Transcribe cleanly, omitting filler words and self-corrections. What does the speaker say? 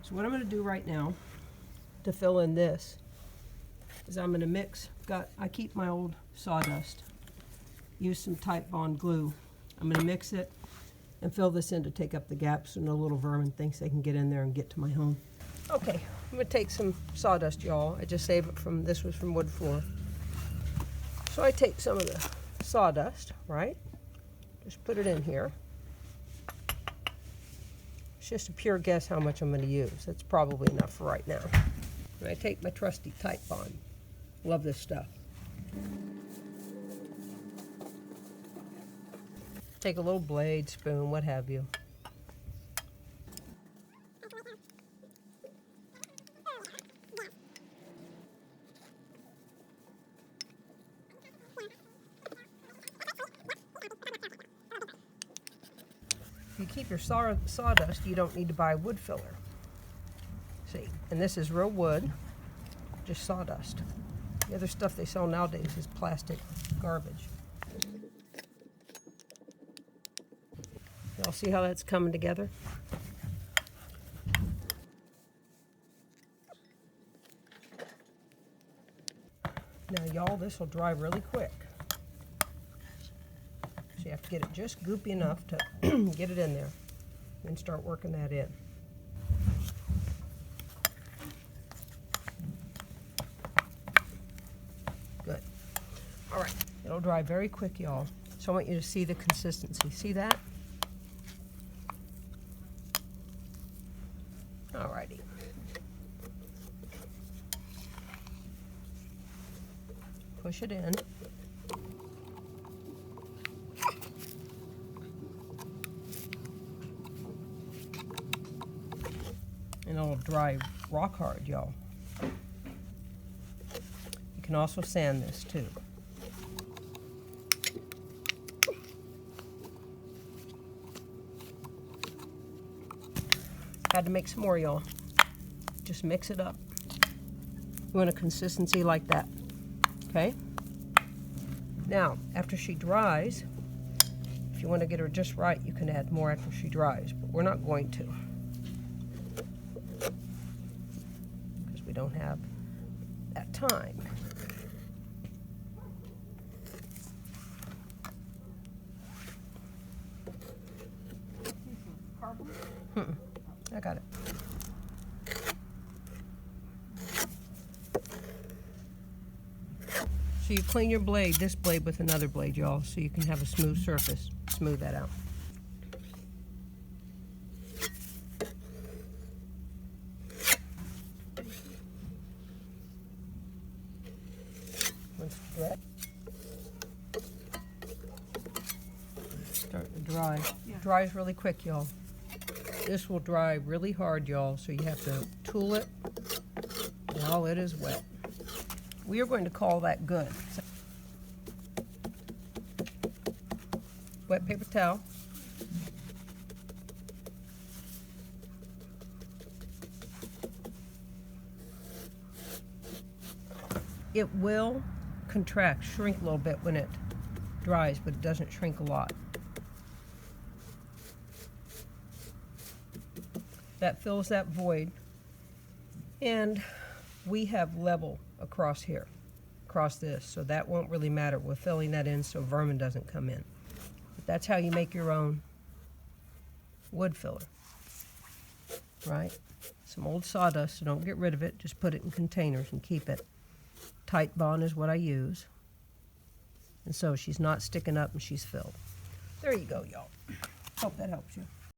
So what I'm going to do right now to fill in this is I'm going to mix, I keep my old sawdust, use some Titebond glue. I'm going to mix it and fill this in to take up the gaps so no little vermin thinks they can get in there and get to my home. Okay, I'm going to take some sawdust, y'all. I just saved it from, this was from wood floor. So I take some of the sawdust, right? Just put it in here. It's just a pure guess how much I'm going to use. That's probably enough for right now. And I take my trusty Titebond. Love this stuff. Take a little blade, spoon, what have you. If you keep your sawdust, you don't need to buy wood filler. See, and this is real wood, just sawdust. The other stuff they sell nowadays is plastic garbage. Y'all see how that's coming together? Now y'all, this will dry really quick. So you have to get it just goopy enough to get it in there and start working that in. Good. All right, it'll dry very quick, y'all. So I want you to see the consistency. See that? All righty. Push it in. And it'll dry rock hard, y'all. You can also sand this too. Had to make some more, y'all. Just mix it up. You want a consistency like that, okay? Now, after she dries, if you want to get her just right, you can add more after she dries, but we're not going to. Because we don't have that time. I got it. So you clean your blade, this blade with another blade, y'all, so you can have a smooth surface. Smooth that out. Once it's wet, start to dry. Yeah. Dries really quick, y'all. This will dry really hard, y'all, so you have to tool it while it is wet. We are going to call that good. Wet paper towel. It will contract, shrink a little bit when it dries, but it doesn't shrink a lot. That fills that void, and we have level across here, across this, so that won't really matter. We're filling that in so vermin doesn't come in. But that's how you make your own wood filler, right? Some old sawdust, so don't get rid of it. Just put it in containers and keep it. Titebond is what I use, and so she's not sticking up and she's filled. There you go, y'all. Hope that helps you.